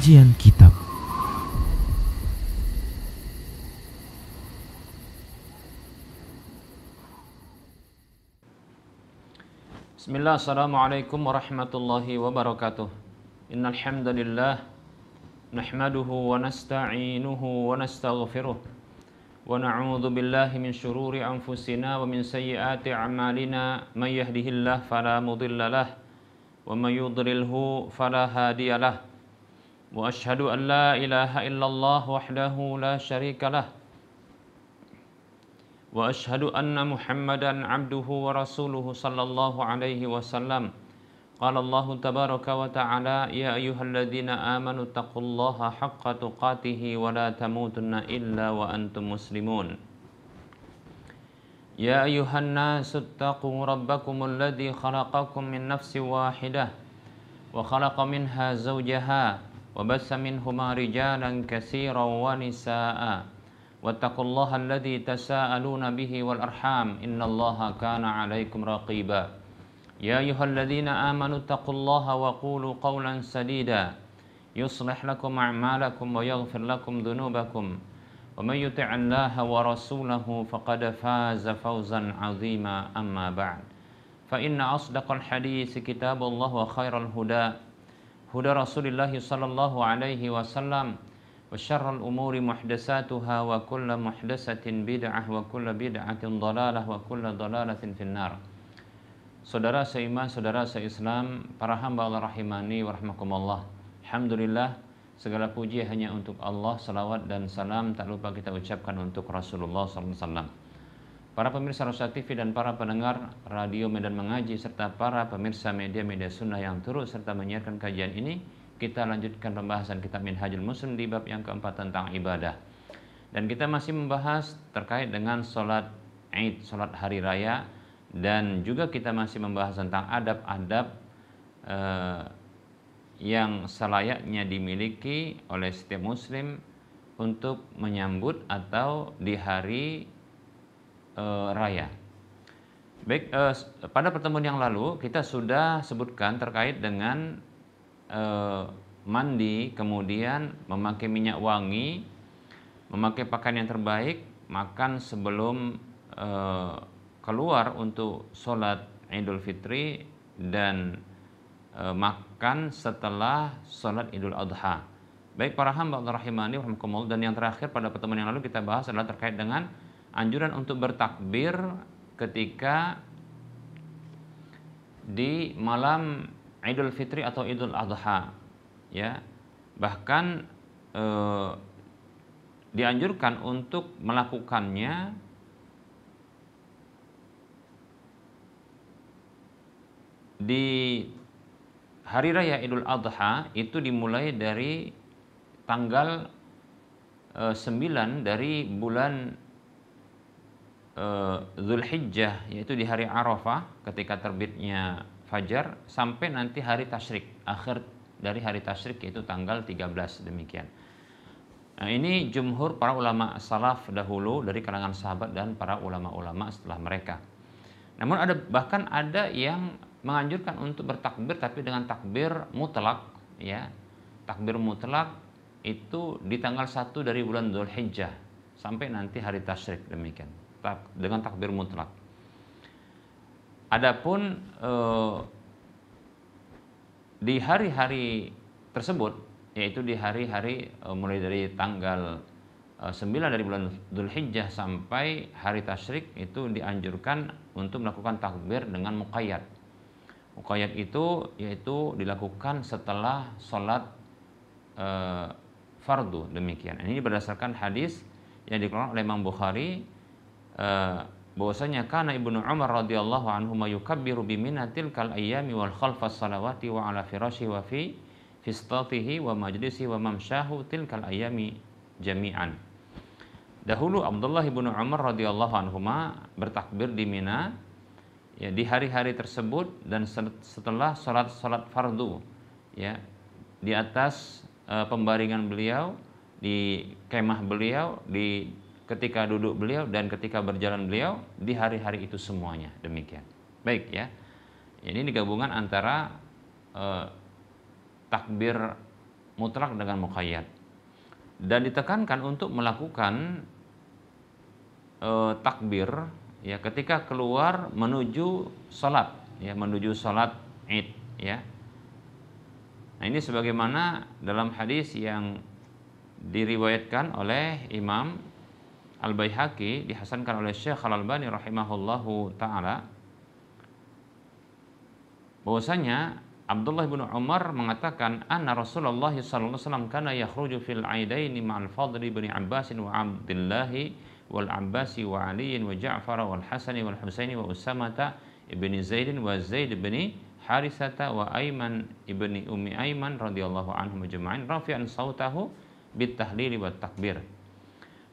Kajian Kitab. Bismillah, assalamualaikum warahmatullahi wabarakatuh. Innal hamdalillah nahmaduhu wa nasta'inuhu wa nastaghfiruh wa na'udzu billahi min shururi anfusina wa min sayyiati a'malina. May yahdihillahu fala mudhillalah wa may yudlilhu fala hadiyalah. Wa asyhadu an la ilaha illallah wahdahu la syarikalah wa asyhadu anna Muhammadan abduhu wa rasuluhu sallallahu alaihi wasallam. Qala Allah tabaraka wa ta'ala, ya ayyuhalladzina amanu taqullaha haqqa tuqatih wa la tamutunna illa wa antum muslimun. Ya ayyuhan nasu taqu rabbakumul ladzi khalaqakum min nafsin wahidah wa khalaqa minha zawjaha wa bassa minhuma rijalan katsiran wa nisaa'a wattaqullaha alladzi tasaaluna bihi wal arham innallaha kana 'alaikum raqiba. Ya ayyuhalladzina amanu taqullaha wa qulu qawlan sadida yuslih lakum a'malakum wa yaghfir lakum dhunubakum wa may yuti'illaha wa rasulahu faqad faza fawzan 'azima. Amma ba'd, fa inna asdaqal hadits kitabullah wa khairal huda huda Rasulillah sallallahu alaihi wasallam wa syarrul umuri muhdatsatuha wa kullu muhdatsatin bid'ah wa kullu bid'atin dhalalah wa kullu dhalalatin finnar. Saudara seiman, saudara seislam, para hamba Allah rahimani wa rahmakumullah. Alhamdulillah, segala puji hanya untuk Allah, salawat dan salam tak lupa kita ucapkan untuk Rasulullah SAW. Para pemirsa Rosa TV dan para pendengar Radio Medan Mengaji serta para pemirsa media-media sunnah yang turut serta menyiarkan kajian ini, kita lanjutkan pembahasan kitab Minhajul Muslim di bab yang keempat tentang ibadah. Dan kita masih membahas terkait dengan sholat Id, sholat hari raya, dan juga kita masih membahas tentang adab-adab yang selayaknya dimiliki oleh setiap muslim untuk menyambut atau di hari raya. Baik, pada pertemuan yang lalu kita sudah sebutkan terkait dengan mandi, kemudian memakai minyak wangi, memakai pakaian yang terbaik, makan sebelum keluar untuk sholat Idul Fitri, dan makan setelah sholat Idul Adha. Baik para hamba Allah rahimani warahmatullah, dan yang terakhir pada pertemuan yang lalu kita bahas adalah terkait dengan anjuran untuk bertakbir ketika di malam Idul Fitri atau Idul Adha, ya. Bahkan dianjurkan untuk melakukannya di hari raya Idul Adha, itu dimulai dari tanggal 9 dari bulan Dzulhijjah, yaitu di hari Arafah ketika terbitnya fajar, sampai nanti hari tasyrik, akhir dari hari tasyrik yaitu tanggal 13, demikian. Nah, ini jumhur para ulama salaf dahulu dari kalangan sahabat dan para ulama-ulama setelah mereka. Namun bahkan ada yang menganjurkan untuk bertakbir tapi dengan takbir mutlak, ya. Takbir mutlak itu di tanggal 1 dari bulan Dzulhijjah sampai nanti hari tasyrik, demikian. Dengan takbir mutlak. Adapun di hari-hari tersebut, yaitu di hari-hari mulai dari tanggal 9 dari bulan Dzulhijjah sampai hari tasyrik, itu dianjurkan untuk melakukan takbir dengan muqayyad. Muqayyad itu yaitu dilakukan setelah sholat fardu, demikian. Ini berdasarkan hadis yang dikeluarkan oleh Imam Bukhari, bahwasanya kana Ibnu Umar radhiyallahu anhu yukabbiru bi minatil kal ayyami wal khalfas salawati wa ala firasyi wa fi fistatihi wa majlisi wa mamshahu tilkal ayyami jami'an. Dahulu Abdullah ibnu Umar radhiyallahu anhu bertakbir di Mina, ya, di hari-hari tersebut dan setelah sholat fardu, ya, di atas pembaringan beliau, di kemah beliau, di ketika duduk beliau dan ketika berjalan beliau, di hari-hari itu semuanya, demikian. Baik, ya. Ini digabungan antara takbir mutlak dengan muqayyad. Dan ditekankan untuk melakukan takbir ya ketika keluar menuju salat ya, menuju salat Id ya. Nah, ini sebagaimana dalam hadis yang diriwayatkan oleh Imam Al-Baihaqi, dihasankan oleh Syekh Al-Albani rahimahullahu taala, bahwasanya Abdullah bin Umar mengatakan anna Rasulullah sallallahu alaihi wasallam kana yakhruju fil aidaini ma'al Fadl bin Abbas wa Abdullah wal Abbasi wa Ali wa Ja'far wal Hasan wal Husaini wa Usamata ibni Zaid wa Zaid bin Harisata wa Aiman ibni Ummi Aiman radhiyallahu anhum ajma'in rafi'an sautahu bit tahlil wa takbir.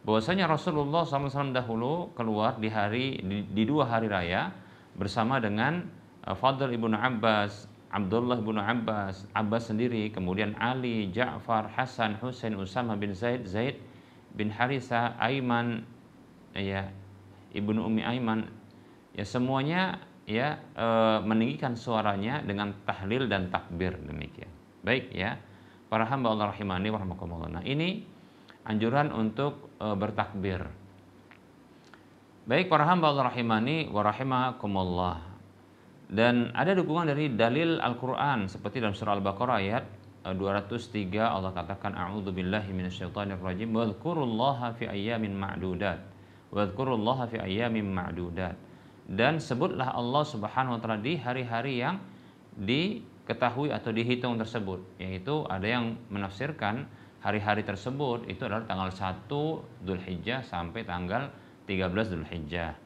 Bahwasanya Rasulullah SAW dahulu keluar di 2 hari raya bersama dengan Fadl ibnu Abbas, Abdullah ibnu Abbas, Abbas sendiri, kemudian Ali, Ja'far, Hasan, Husain, Usama bin Zaid, Zaid bin Harisa, Aiman ya ibnu Ummi Aiman ya, semuanya ya meninggikan suaranya dengan tahlil dan takbir, demikian. Baik ya, para hamba Allah rahimani wa rahimakumullah. Nah, ini anjuran untuk bertakbir. Baik para hamba Allah rahimani wa rahimakumullah. Dan ada dukungan dari dalil Al-Qur'an seperti dalam surah Al-Baqarah ayat 203, Allah katakan a'udzubillahi minasyaitonirrajim wadhkurullaha fi ayyamin ma'dudat. Wadhkurullaha fi ayyamin ma'dudat. Dan sebutlah Allah Subhanahu wa taala di hari-hari yang diketahui atau dihitung tersebut, yaitu ada yang menafsirkan hari-hari tersebut itu adalah tanggal 1 Dzulhijjah sampai tanggal 13 Dzulhijjah.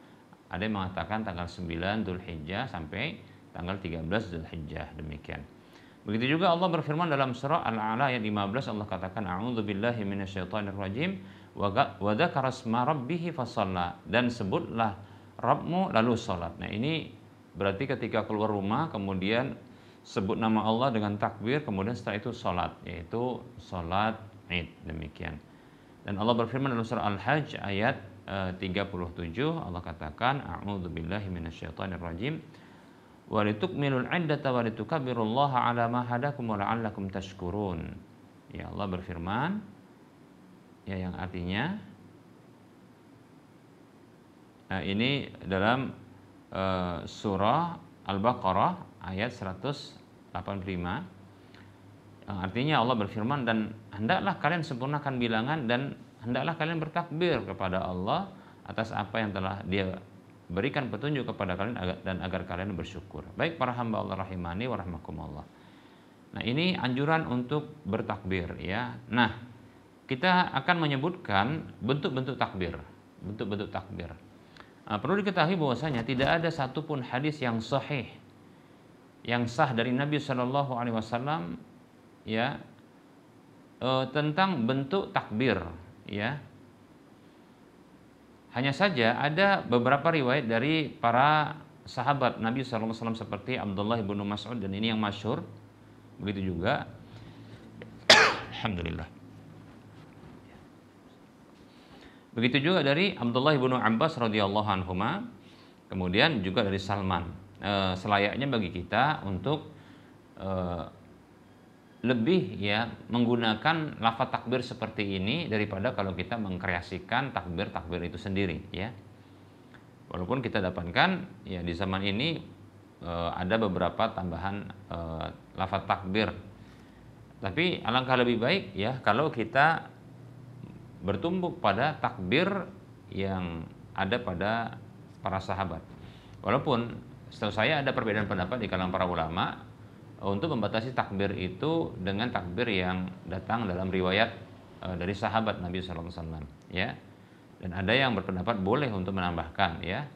Ada yang mengatakan tanggal 9 Dzulhijjah sampai tanggal 13 Dzulhijjah, demikian. Begitu juga Allah berfirman dalam surah Al-A'la ayat 15, Allah katakan a'udzubillahi minasyaitonirrajim wa dzakara asma rabbih fasalla, dan sebutlah Rabbmu lalu salat. Nah, ini berarti ketika keluar rumah kemudian sebut nama Allah dengan takbir, kemudian setelah itu salat, yaitu salat Id, demikian. Dan Allah berfirman dalam surah Al-Hajj ayat 37, Allah katakan a'udzubillahi minasyaitonirrajim wa litukmilul 'iddata wa litukabbirullaha 'ala ma hadakum wa la'allakum tashkurun. Ya, Allah berfirman ya, yang artinya ini dalam surah Al-Baqarah ayat 185, yang artinya Allah berfirman, dan hendaklah kalian sempurnakan bilangan dan hendaklah kalian bertakbir kepada Allah atas apa yang telah Dia berikan petunjuk kepada kalian dan agar kalian bersyukur. Baik para hamba Allah rahimani wa rahmakumullah. Nah, ini anjuran untuk bertakbir ya. Nah, kita akan menyebutkan bentuk-bentuk takbir. Bentuk-bentuk takbir. Perlu diketahui bahwasanya tidak ada satupun hadis yang sahih, yang sah dari Nabi Shallallahu Alaihi Wasallam ya tentang bentuk takbir ya. Hanya saja ada beberapa riwayat dari para sahabat Nabi Shallallahu Alaihi Wasallam seperti Abdullah bin Mas'ud, dan ini yang masyhur. Begitu juga alhamdulillah. Begitu juga dari Abdullah bin Abbas radhiyallahu anhuma, kemudian juga dari Salman. Selayaknya bagi kita untuk lebih ya menggunakan lafaz takbir seperti ini daripada kalau kita mengkreasikan takbir itu sendiri ya. Walaupun kita dapatkan ya di zaman ini ada beberapa tambahan lafaz takbir, tapi alangkah lebih baik ya kalau kita bertumbuk pada takbir yang ada pada para sahabat. Walaupun setahu saya ada perbedaan pendapat di kalangan para ulama untuk membatasi takbir itu dengan takbir yang datang dalam riwayat dari sahabat Nabi SAW ya. Dan ada yang berpendapat boleh untuk menambahkan ya,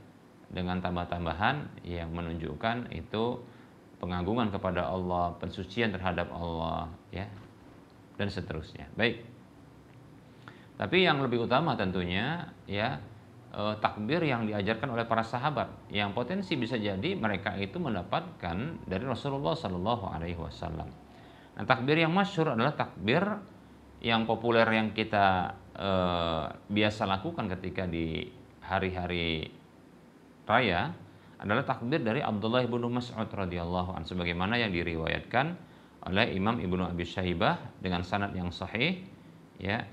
dengan tambah-tambahan yang menunjukkan itu pengagungan kepada Allah, pensucian terhadap Allah ya, dan seterusnya. Baik. Tapi yang lebih utama tentunya ya takbir yang diajarkan oleh para sahabat, yang potensi bisa jadi mereka itu mendapatkan dari Rasulullah Sallallahu Alaihi Wasallam. Nah, takbir yang masyhur adalah takbir yang populer yang kita biasa lakukan ketika di hari-hari raya adalah takbir dari Abdullah bin Mas'ud radhiyallahu anhu, sebagaimana yang diriwayatkan oleh Imam Ibnu Abi Syaibah dengan sanad yang sahih, ya.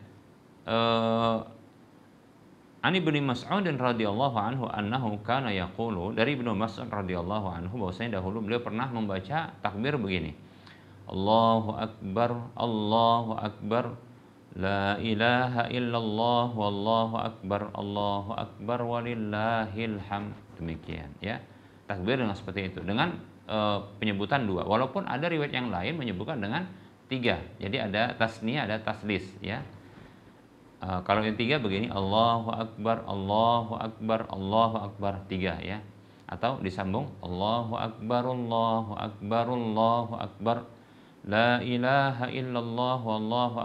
Ani bin Mas'ud radhiyallahu anhu annahu kana yaqulu, dari Ibnu Mas'ud radhiyallahu anhu bahwasanya dahulu beliau pernah membaca takbir begini. Allahu akbar, Allahu akbar, la ilaha illallah, wallahu akbar walillahil hamd. Demikian, ya. Takbir dengan seperti itu, dengan penyebutan dua. Walaupun ada riwayat yang lain menyebutkan dengan tiga. Jadi ada tasniyah, ada taslis, ya. Kalau yang tiga begini, Allahu akbar, Allahu akbar, Allahu akbar, tiga, ya. Atau disambung Allahu akbar, Allahu akbar, Allahu akbar, la ilaha illallah, wallahu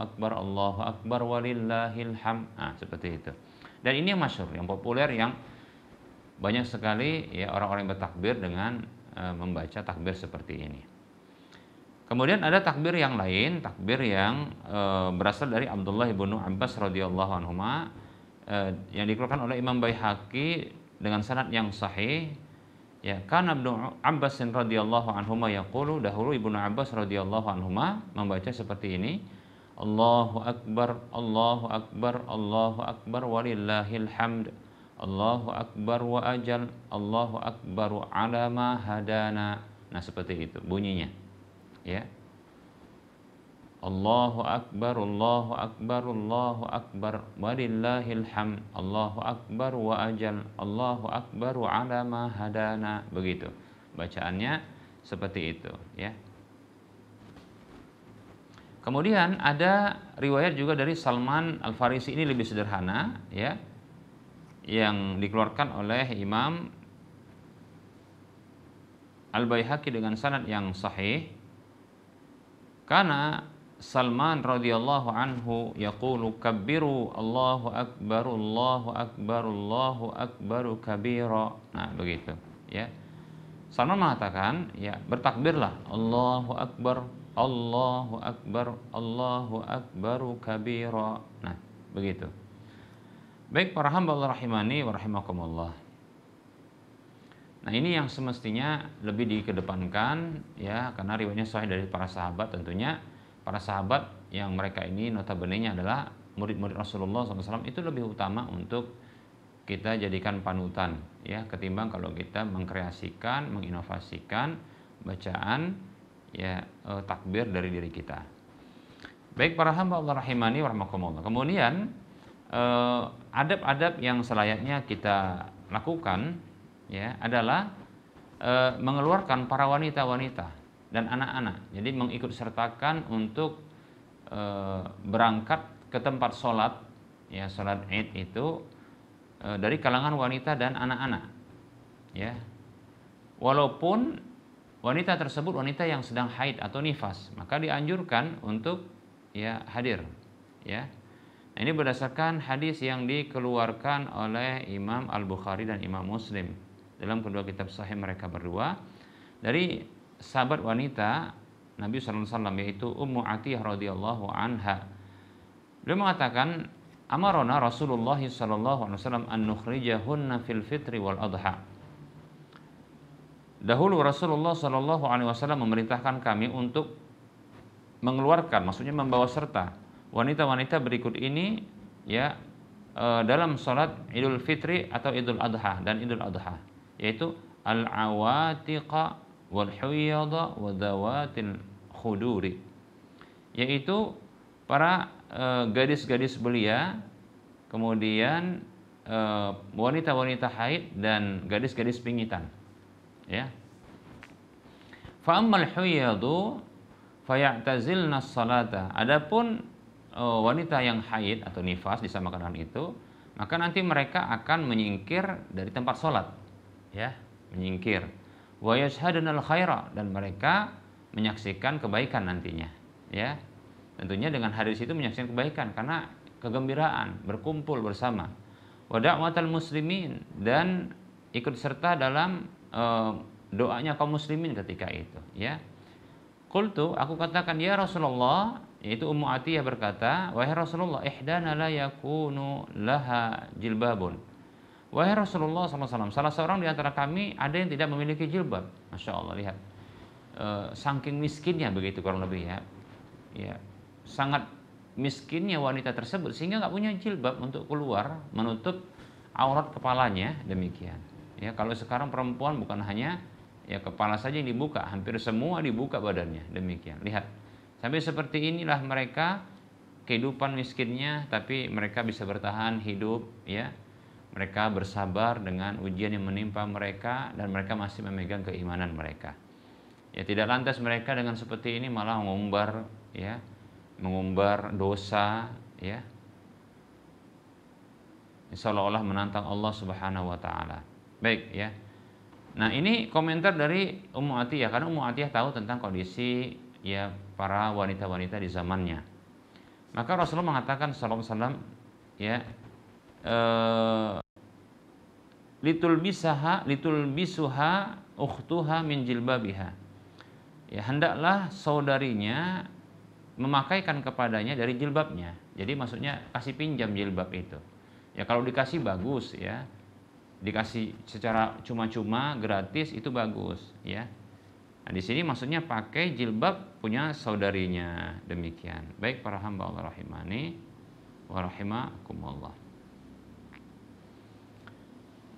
akbar walillahil hamd. Nah, seperti itu. Dan ini yang masyhur, yang populer, yang banyak sekali, ya, orang-orang yang bertakbir dengan membaca takbir seperti ini. Kemudian ada takbir yang lain, takbir yang berasal dari Abdullah bin Abbas radhiyallahu anhuma, yang dikeluarkan oleh Imam Baihaqi dengan sanad yang sahih. Ya, kan Ibnu Abbas radhiyallahu anhuma yaqulu, dahulu Ibnu Abbas radhiyallahu anhuma membaca seperti ini. Allahu akbar, Allahu akbar, Allahu akbar walillahil hamd. Allahu akbar wa ajal, Allahu akbar ala ma hadana. Nah, seperti itu bunyinya, ya. Allahu akbar, Allahu akbar, Allahu akbar walillahil hamd. Allahu akbar wa ajal, Allahu akbar ala ma hadana. Begitu bacaannya, seperti itu, ya. Kemudian ada riwayat juga dari Salman Al-Farisi, ini lebih sederhana, ya, yang dikeluarkan oleh Imam Al-Baihaqi dengan sanad yang sahih. Karena Salman radhiyallahu anhu yaqulu kabbiru Allahu akbar, Allahu akbar, Allahu akbar kabira. Nah, begitu, ya. Salman mengatakan, ya, bertakbirlah, Allahu akbar, Allahu akbar, Allahu akbar kabira. Nah, begitu. Baik para hamba Allah rahimani wa rahimakumullah. Nah, ini yang semestinya lebih dikedepankan, ya, karena riwayatnya sahih dari para sahabat. Tentunya para sahabat yang mereka ini notabene-nya adalah murid-murid Rasulullah SAW, itu lebih utama untuk kita jadikan panutan, ya, ketimbang kalau kita mengkreasikan, menginovasikan bacaan, ya, takbir dari diri kita. Baik para hamba Allah rahimani wa rahimakumullah. Kemudian adab-adab yang selayaknya kita lakukan, ya, adalah mengeluarkan para wanita-wanita dan anak-anak. Jadi mengikut sertakan untuk berangkat ke tempat sholat, ya, sholat Id itu dari kalangan wanita dan anak-anak, ya. Walaupun wanita tersebut wanita yang sedang haid atau nifas, maka dianjurkan untuk, ya, hadir, ya. Nah, ini berdasarkan hadis yang dikeluarkan oleh Imam Al-Bukhari dan Imam Muslim dalam kedua kitab sahih mereka berdua, dari sahabat wanita Nabi SAW, yaitu Ummu Atiyah radhiyallahu anha. Beliau mengatakan, amarona Rasulullah SAW an nukhrijahunna fil fitri wal adha. Dahulu Rasulullah SAW memerintahkan kami untuk mengeluarkan, maksudnya membawa serta wanita-wanita berikut ini, ya, dalam sholat Idul Fitri atau Idul Adha dan Idul Adha, yaitu al-awatiqa wal huyada wa dawatil khuduri, yaitu para gadis-gadis belia, kemudian wanita-wanita haid dan gadis-gadis pingitan, ya. Fa ammal huyadu fayatazilna salata. Adapun wanita yang haid atau nifas disamakan dengan itu, maka nanti mereka akan menyingkir dari tempat sholat, ya, menyingkir. Wa yashhadunal khaira, dan mereka menyaksikan kebaikan nantinya, ya. Tentunya dengan hadir situ menyaksikan kebaikan karena kegembiraan, berkumpul bersama. Wa da'watal muslimin, dan ikut serta dalam doanya kaum muslimin ketika itu, ya. Qultu, aku katakan, ya Rasulullah, yaitu Ummu Atiyah berkata, wahai Rasulullah, ihdana la yakunu laha jilbabun. Wahai Rasulullah SAW, salah seorang di antara kami ada yang tidak memiliki jilbab. Masya Allah, lihat. saking miskinnya begitu kurang lebih ya. Ya, sangat miskinnya wanita tersebut sehingga nggak punya jilbab untuk keluar menutup aurat kepalanya, demikian. Ya, kalau sekarang perempuan bukan hanya ya kepala saja yang dibuka, hampir semua dibuka badannya, demikian. Lihat, sampai seperti inilah mereka kehidupan miskinnya, tapi mereka bisa bertahan hidup, ya. Mereka bersabar dengan ujian yang menimpa mereka dan mereka masih memegang keimanan mereka. Ya, tidak lantas mereka dengan seperti ini malah mengumbar, ya, mengumbar dosa, ya, seolah-olah menantang Allah Subhanahu wa taala. Baik, ya. Nah, ini komentar dari Ummu Atiyah karena Ummu Atiyah tahu tentang kondisi ya para wanita-wanita di zamannya. Maka Rasulullah mengatakan sallallahu alaihi wasallam, ya, litulbisuha ukhtuha min jilbabiha. Ya, hendaklah saudarinya memakaikan kepadanya dari jilbabnya. Jadi maksudnya kasih pinjam jilbab itu. Ya kalau dikasih bagus ya. Dikasih secara cuma-cuma gratis itu bagus ya. Nah, di sini maksudnya pakai jilbab punya saudarinya, demikian. Baik para hamba Allah rahimani wa rahimakumullah.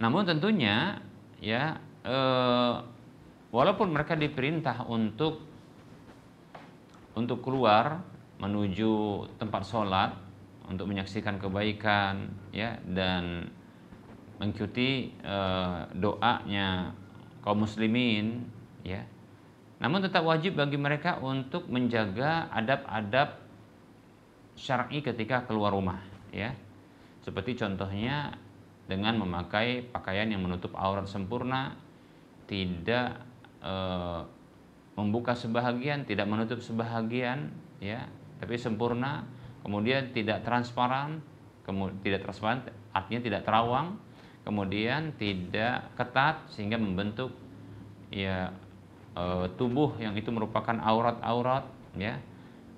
Namun tentunya ya walaupun mereka diperintah untuk keluar menuju tempat sholat untuk menyaksikan kebaikan ya dan mengikuti doanya kaum muslimin ya. Namun tetap wajib bagi mereka untuk menjaga adab-adab syar'i ketika keluar rumah ya. Seperti contohnya dengan memakai pakaian yang menutup aurat sempurna, tidak membuka sebahagian, tidak menutup sebahagian, ya, tapi sempurna. Kemudian tidak transparan, artinya tidak terawang. Kemudian tidak ketat sehingga membentuk ya tubuh yang itu merupakan aurat-aurat, ya.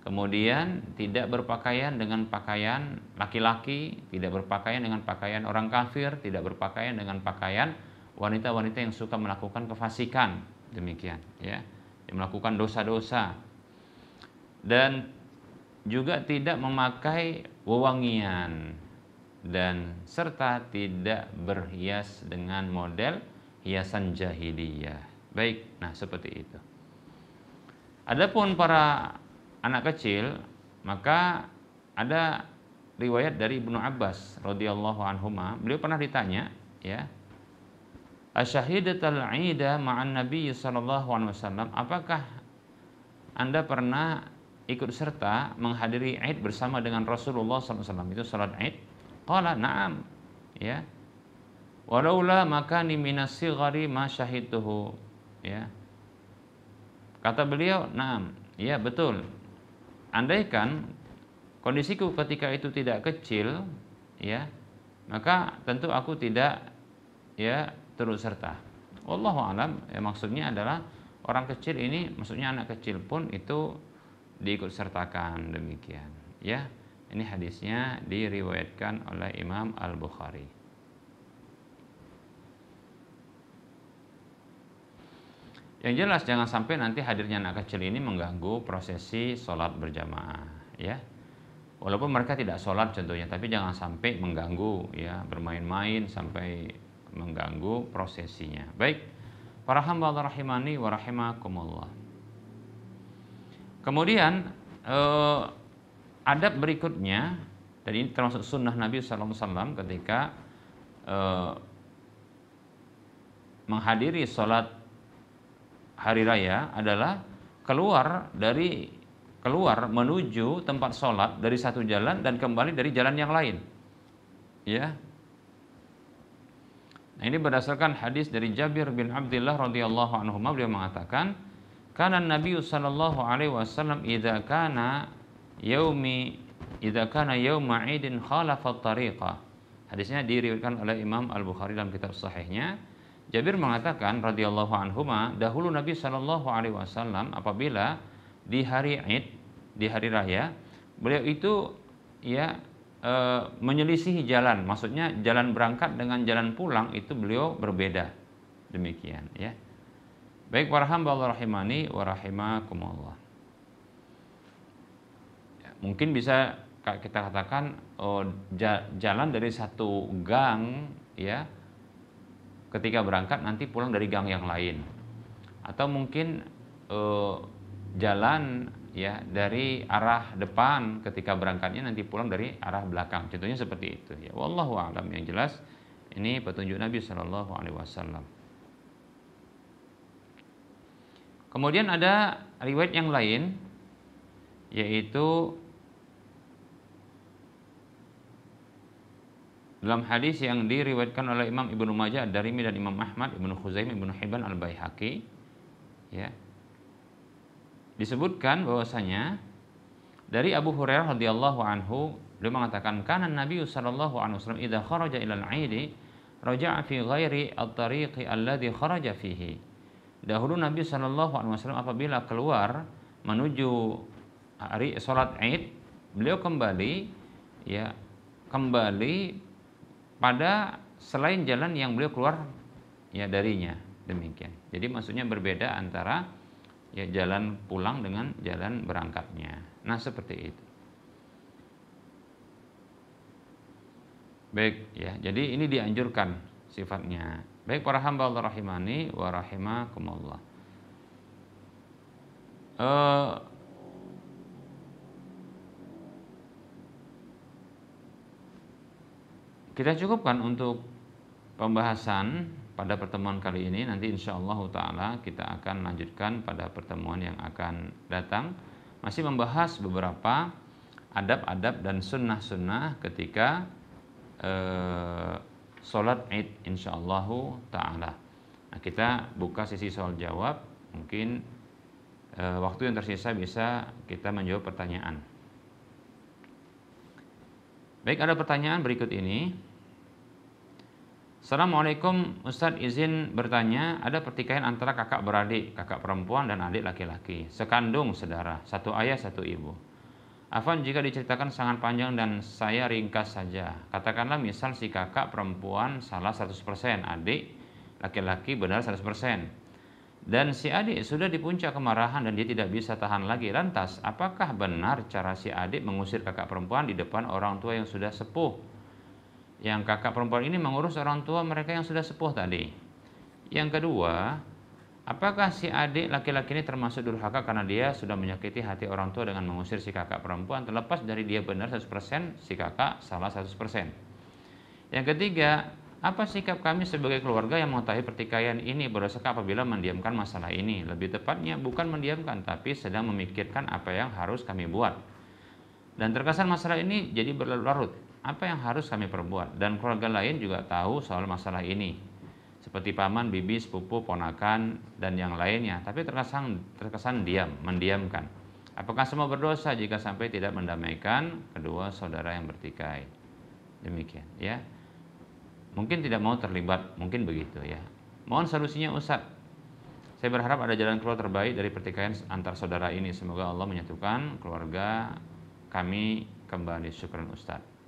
Kemudian tidak berpakaian dengan pakaian laki-laki, tidak berpakaian dengan pakaian orang kafir, tidak berpakaian dengan pakaian wanita-wanita yang suka melakukan kefasikan, demikian, ya, yang melakukan dosa-dosa. Dan juga tidak memakai wewangian dan serta tidak berhias dengan model hiasan jahiliyah. Baik, nah seperti itu. Adapun para anak kecil, maka ada riwayat dari Ibnu Abbas radhiyallahu anhuma, beliau pernah ditanya, ya, asyahidatal 'ida ma'an Nabi sallallahu alaihi wasallam, apakah Anda pernah ikut serta menghadiri Id bersama dengan Rasulullah sallallahu alaihi wasallam, itu salat Id? Qala na'am, ya. Walaula makani minas sighari ma syahidtuhu, ya. Kata beliau, na'am, ya betul. Andaikan kondisiku ketika itu tidak kecil, ya, maka tentu aku tidak, ya, turut serta. Wallahu alam, ya, maksudnya adalah orang kecil ini, maksudnya anak kecil pun itu diikut sertakan, demikian, ya. Ini hadisnya diriwayatkan oleh Imam Al-Bukhari. Yang jelas jangan sampai nanti hadirnya anak kecil ini mengganggu prosesi sholat berjamaah, ya. Walaupun mereka tidak sholat contohnya, tapi jangan sampai mengganggu, ya, bermain-main sampai mengganggu prosesinya. Baik, para hamba Allah rahimani wa rahimakumullah. Kemudian adab berikutnya, dan ini termasuk sunnah Nabi SAW ketika menghadiri sholat hari raya adalah keluar menuju tempat sholat dari satu jalan dan kembali dari jalan yang lain, ya. Nah, ini berdasarkan hadis dari Jabir bin Abdullah radhiyallahu anhu, beliau mengatakan, kana Nabi sallallahu alaihi wasallam idza kana yauma 'idin khalafa tariqa. Hadisnya diriwayatkan oleh Imam Al-Bukhari dalam kitab sahihnya. Jabir mengatakan radhiyallahu anhuma, dahulu Nabi sallallahu alaihi wasallam apabila di hari Id, di hari raya, beliau itu, ya, menyelisihi jalan, maksudnya jalan berangkat dengan jalan pulang itu beliau berbeda, demikian, ya. Baik para hamba Allah rahimani wa rahimakumullah. Mungkin bisa kita katakan jalan dari satu gang ya ketika berangkat nanti pulang dari gang yang lain, atau mungkin jalan ya dari arah depan ketika berangkatnya nanti pulang dari arah belakang. Contohnya seperti itu ya. Wallahu a'lam. Yang jelas ini petunjuk Nabi Shallallahu alaihi wasallam. Kemudian ada riwayat yang lain, yaitu dalam hadis yang diriwayatkan oleh Imam Ibnu Majah, Ad-Darimi dan Imam Ahmad, Ibnu Khuzaimah, Ibnu Hibban, Al-Baihaqi, ya, disebutkan bahwasanya dari Abu Hurairah radhiyallahu anhu, beliau mengatakan, kana Nabi sallallahu alaihi wasallam idza kharaja ila al-'aid raja'a fi ghairi at-tariqi alladhi kharaja fihi. Dahulu Nabi sallallahu alaihi wasallam apabila keluar menuju hari salat Id, beliau kembali pada selain jalan yang beliau keluar ya darinya, demikian. Jadi maksudnya berbeda antara ya jalan pulang dengan jalan berangkatnya. Nah, seperti itu. Baik ya, jadi ini dianjurkan sifatnya. Baik para hamba Allah rahimani wa rahimakumullah. Kita cukupkan untuk pembahasan pada pertemuan kali ini. Nanti insyaallah ta'ala kita akan lanjutkan pada pertemuan yang akan datang, masih membahas beberapa adab-adab dan sunnah-sunnah ketika sholat Id insyaallah ta'ala. Nah, kita buka sesi soal jawab. Mungkin waktu yang tersisa bisa kita menjawab pertanyaan. Baik, ada pertanyaan berikut ini. Assalamualaikum Ustadz, izin bertanya, ada pertikaian antara kakak beradik, kakak perempuan dan adik laki-laki, sekandung saudara, satu ayah satu ibu. Afwan jika diceritakan sangat panjang dan saya ringkas saja. Katakanlah misal si kakak perempuan salah 100%, adik laki-laki benar 100%. Dan si adik sudah di puncak kemarahan dan dia tidak bisa tahan lagi. Lantas, apakah benar cara si adik mengusir kakak perempuan di depan orang tua yang sudah sepuh? Yang kakak perempuan ini mengurus orang tua mereka yang sudah sepuh tadi. Yang kedua, apakah si adik laki-laki ini termasuk durhaka karena dia sudah menyakiti hati orang tua dengan mengusir si kakak perempuan, terlepas dari dia benar 100%, si kakak salah 100%. Yang ketiga, apa sikap kami sebagai keluarga yang mengetahui pertikaian ini berdasarkan apabila mendiamkan masalah ini? Lebih tepatnya bukan mendiamkan, tapi sedang memikirkan apa yang harus kami buat. Dan terkesan masalah ini jadi berlarut-larut. Apa yang harus kami perbuat? Dan keluarga lain juga tahu soal masalah ini, seperti paman, bibi, sepupu, ponakan, dan yang lainnya. Tapi terkesan mendiamkan. Apakah semua berdosa jika sampai tidak mendamaikan kedua saudara yang bertikai? Demikian ya. Mungkin tidak mau terlibat, mungkin begitu ya. Mohon solusinya Ustadz. Saya berharap ada jalan keluar terbaik dari pertikaian antar saudara ini. Semoga Allah menyatukan keluarga kami kembali. Syukran Ustadz.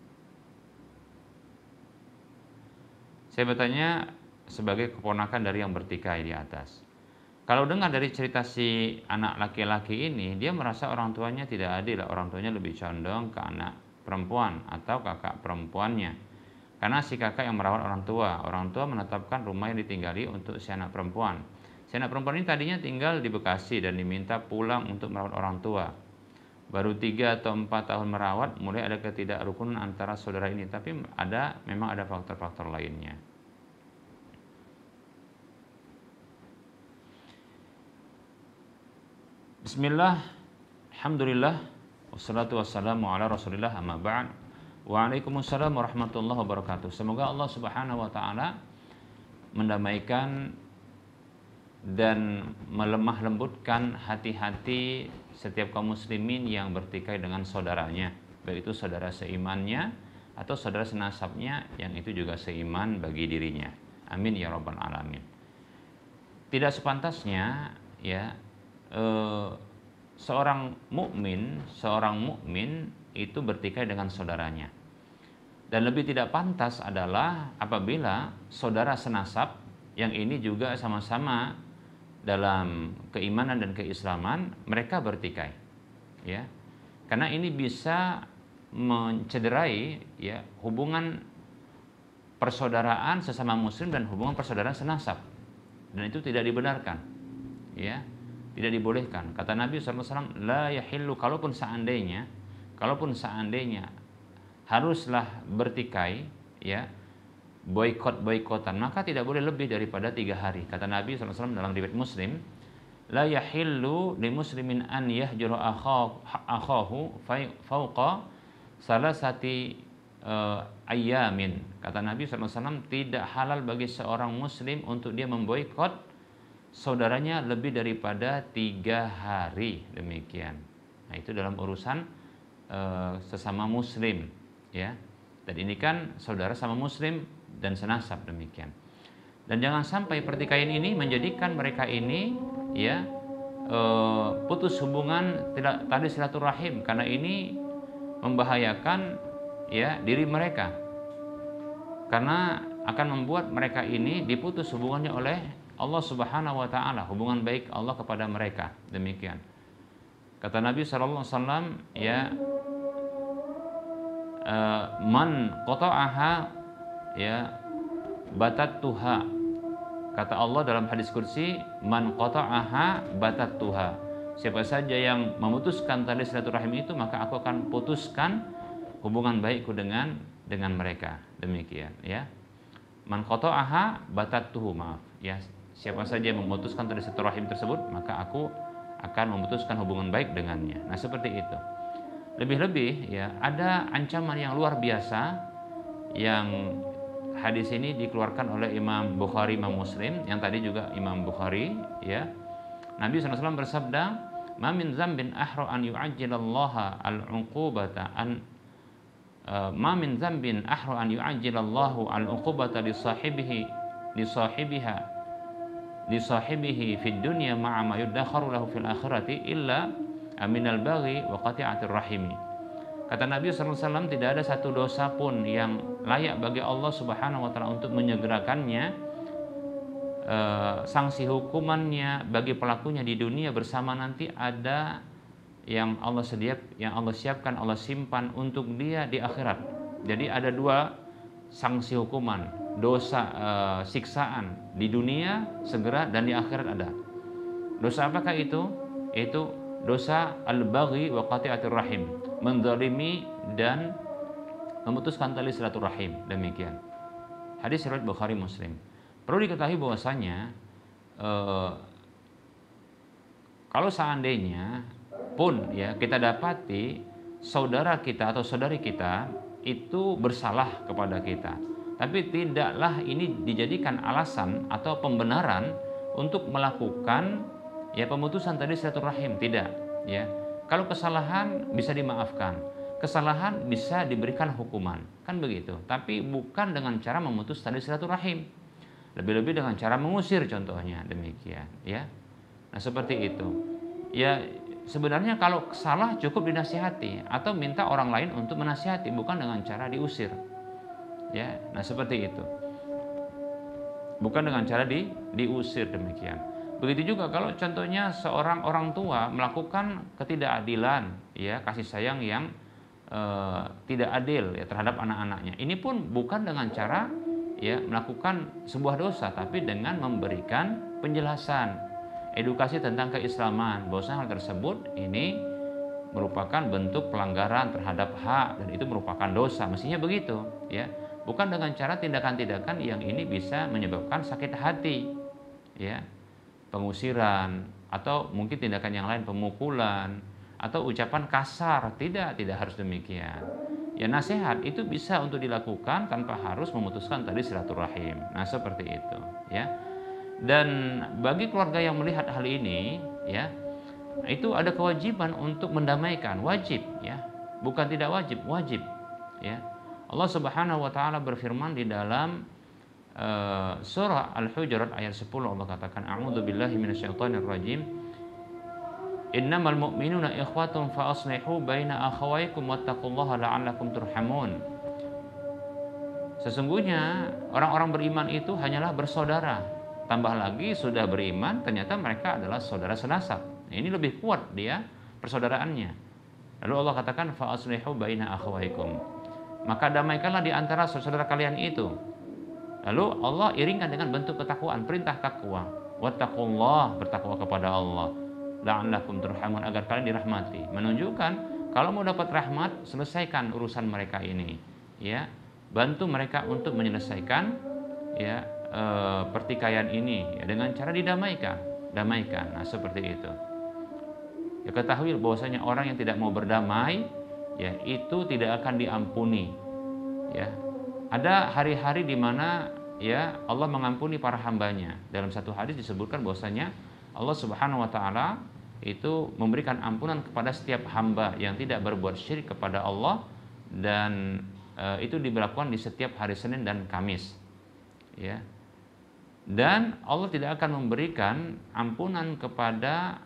Saya bertanya sebagai keponakan dari yang bertikai di atas. Kalau dengar dari cerita si anak laki-laki ini, dia merasa orang tuanya tidak adil, orang tuanya lebih condong ke anak perempuan atau kakak perempuannya. Karena si kakak yang merawat orang tua menetapkan rumah yang ditinggali untuk si anak perempuan. Si anak perempuan ini tadinya tinggal di Bekasi dan diminta pulang untuk merawat orang tua. Baru 3 atau 4 tahun merawat, mulai ada ketidakrukunan antara saudara ini. Tapi memang ada faktor-faktor lainnya. Bismillah, alhamdulillah, wassalatu wassalamu ala rasulillah, amma ba'd. Waalaikumsalam warahmatullahi wabarakatuh. Semoga Allah subhanahu wa ta'ala mendamaikan dan melemah lembutkan hati-hati setiap kaum muslimin yang bertikai dengan saudaranya, baik itu saudara seimannya atau saudara senasabnya yang itu juga seiman bagi dirinya. Amin ya rabbal alamin. Tidak sepantasnya ya seorang mukmin itu bertikai dengan saudaranya. Dan lebih tidak pantas adalah apabila saudara senasab yang ini juga sama-sama dalam keimanan dan keislaman, mereka bertikai, ya. Karena ini bisa mencederai, ya, hubungan persaudaraan sesama muslim dan hubungan persaudaraan senasab, dan itu tidak dibenarkan, ya, tidak dibolehkan. Kata Nabi SAW, la yahillu, kalaupun seandainya haruslah bertikai, ya, boikotan, maka tidak boleh lebih daripada 3 hari. Kata Nabi SAW dalam riwayat Muslim, la yahillu li muslimin an yahjura akhahu fauqa salasati ayyamin. Kata Nabi SAW, tidak halal bagi seorang muslim untuk dia memboikot saudaranya lebih daripada 3 hari. Demikian. Nah, itu dalam urusan sesama muslim, ya. Dan ini kan saudara sama muslim dan senasab, demikian. Dan jangan sampai pertikaian ini menjadikan mereka ini, ya, putus hubungan tali silaturahim, karena ini membahayakan, ya, diri mereka, karena akan membuat mereka ini diputus hubungannya oleh Allah Subhanahu wa taala, hubungan baik Allah kepada mereka. Demikian. Kata Nabi sallallahu alaihi wasallam, ya, man qata'aha, ya, batattuha. Kata Allah dalam hadis qudsi, man qata'aha batattuha. Siapa saja yang memutuskan tali silaturahim itu, maka aku akan putuskan hubungan baikku dengan mereka. Demikian, ya. Man qata'aha batattuhu, maaf, ya. Siapa saja yang memutuskan tali silaturahim tersebut, maka aku akan memutuskan hubungan baik dengannya. Nah, seperti itu. Lebih-lebih, ya, ada ancaman yang luar biasa yang hadis ini dikeluarkan oleh Imam Bukhari, Imam Muslim, yang tadi juga Imam Bukhari, ya. Nabi SAW bersabda, "Ma min dzambin ahra an yu'ajjilallaha al-'uqubata an ma min dzambin ahra an yu'ajjilallahu al-'uqubata li sahibihi fid dunya ma'a ma yuddakharu lahu fil akhirati illa aminal baghi wa qati'atir rahimi." Kata Nabi SAW, tidak ada satu dosa pun yang layak bagi Allah Subhanahu wa taala untuk menyegerakannya, sanksi hukumannya bagi pelakunya di dunia, bersama nanti ada yang Allah siapkan, Allah simpan untuk dia di akhirat. Jadi ada 2 sanksi hukuman, dosa, siksaan di dunia segera, dan di akhirat ada. Dosa apakah itu? Itu dosa al-baghi wa qati'atir rahim, menzalimi dan memutuskan tali silaturahim. Demikian. Hadis riwayat Bukhari Muslim. Perlu diketahui bahwasanya kalau seandainya pun, ya, kita dapati saudara kita atau saudari kita itu bersalah kepada kita, tapi tidaklah ini dijadikan alasan atau pembenaran untuk melakukan, ya, pemutusan tali silaturahim. Tidak, ya. Kalau kesalahan bisa dimaafkan, kesalahan bisa diberikan hukuman, kan begitu. Tapi bukan dengan cara memutus tali silaturahim. Lebih-lebih dengan cara mengusir, contohnya, demikian, ya. Nah, seperti itu. Ya, sebenarnya kalau salah cukup dinasihati atau minta orang lain untuk menasihati, bukan dengan cara diusir. Ya, nah seperti itu. Bukan dengan cara diusir, demikian. Begitu juga kalau contohnya seorang orang tua melakukan ketidakadilan, ya, kasih sayang yang tidak adil, ya, terhadap anak-anaknya. Ini pun bukan dengan cara, ya, melakukan sebuah dosa, tapi dengan memberikan penjelasan, edukasi tentang keislaman, bahwa hal tersebut ini merupakan bentuk pelanggaran terhadap hak dan itu merupakan dosa, mestinya begitu, ya. Bukan dengan cara tindakan-tindakan yang ini bisa menyebabkan sakit hati, ya, pengusiran, atau mungkin tindakan yang lain, pemukulan, atau ucapan kasar. Tidak harus demikian. Ya, nasihat itu bisa untuk dilakukan tanpa harus memutuskan tali silaturahim. Nah, seperti itu, ya. Dan bagi keluarga yang melihat hal ini, ya, itu ada kewajiban untuk mendamaikan, wajib, ya. Bukan tidak wajib, wajib, ya. Allah Subhanahu wa taala berfirman di dalam surah Al-Hujurat ayat 10, Allah katakan, a'udzubillahi minasyaitonir rajim. Innamal mu'minuna ikhwatun fa aslihu baina akhawaykum wattaqullaha la'allakum turhamun. Sesungguhnya orang-orang beriman itu hanyalah bersaudara, tambah lagi sudah beriman, ternyata mereka adalah saudara senasab. Nah, ini lebih kuat dia persaudaraannya. Lalu Allah katakan fa aslihu baina akhawaykum. Maka damaikanlah di antara saudara kalian itu. Lalu Allah iringkan dengan bentuk ketakwaan, perintah takwa. Wattaqullah, bertakwa kepada Allah. La'allakum turhamun, agar kalian dirahmati. Menunjukkan kalau mau dapat rahmat, selesaikan urusan mereka ini. Ya, bantu mereka untuk menyelesaikan ya pertikaian ini ya, dengan cara damaikan. Nah, seperti itu. Ya, ketahui bahwasanya orang yang tidak mau berdamai ya itu tidak akan diampuni. Ya. Ada hari-hari di mana ya Allah mengampuni para hambanya. Dalam satu hadis disebutkan bahwasanya Allah Subhanahu wa taala itu memberikan ampunan kepada setiap hamba yang tidak berbuat syirik kepada Allah, dan itu diberlakukan di setiap hari Senin dan Kamis. Ya. Dan Allah tidak akan memberikan ampunan kepada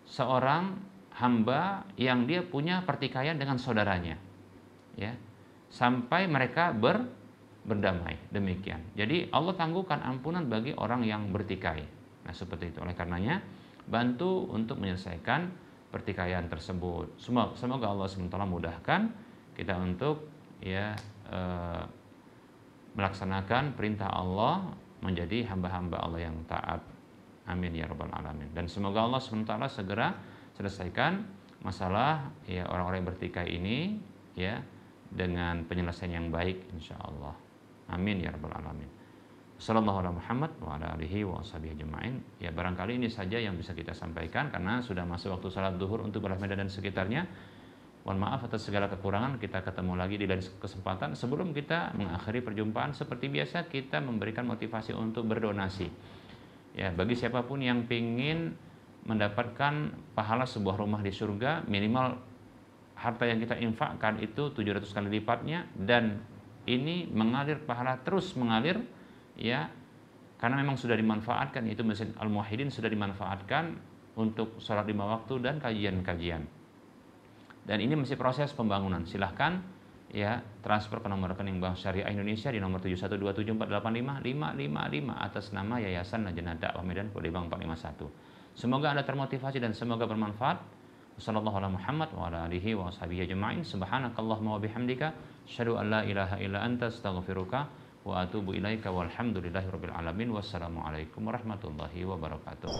seorang hamba yang dia punya pertikaian dengan saudaranya. Ya. Sampai mereka berdamai, demikian. Jadi Allah tangguhkan ampunan bagi orang yang bertikai. Nah, seperti itu. Oleh karenanya bantu untuk menyelesaikan pertikaian tersebut. Semoga Allah SWT mudahkan kita untuk ya melaksanakan perintah Allah, menjadi hamba-hamba Allah yang taat. Amin ya rabbal alamin. Dan semoga Allah SWT segera selesaikan masalah ya orang-orang yang bertikai ini ya dengan penyelesaian yang baik insyaallah. Amin ya rabbal alamin. Sallallahu alaihi Muhammad wa ala alihi wa washabihi ajma'in. Ya, barangkali ini saja yang bisa kita sampaikan karena sudah masuk waktu salat zuhur untuk Belah Medan dan sekitarnya. Mohon maaf atas segala kekurangan. Kita ketemu lagi di lain kesempatan. Sebelum kita mengakhiri perjumpaan, seperti biasa kita memberikan motivasi untuk berdonasi. Ya, bagi siapapun yang ingin mendapatkan pahala sebuah rumah di surga, minimal harta yang kita infakkan itu 700 kali lipatnya, dan ini mengalir pahala, terus mengalir ya, karena memang sudah dimanfaatkan, itu Masjid Al-Muwahhidin sudah dimanfaatkan untuk sholat 5 waktu dan kajian-kajian. Dan ini masih proses pembangunan. Silahkan ya transfer ke nomor rekening Bank Syariah Indonesia di nomor 71274855555 atas nama Yayasan Lajnah Dakwah Medan Kode Bank 451. Semoga Anda termotivasi dan semoga bermanfaat. Wassallallahu ala Muhammad wa ala alihi wa washabihi ajma'in. Subhanakallahumma wa bihamdika asyhadu an la ilaha illa anta astaghfiruka wa atubu ilaika walhamdulillahi rabbil alamin. Wassalamualaikum warahmatullahi wabarakatuh.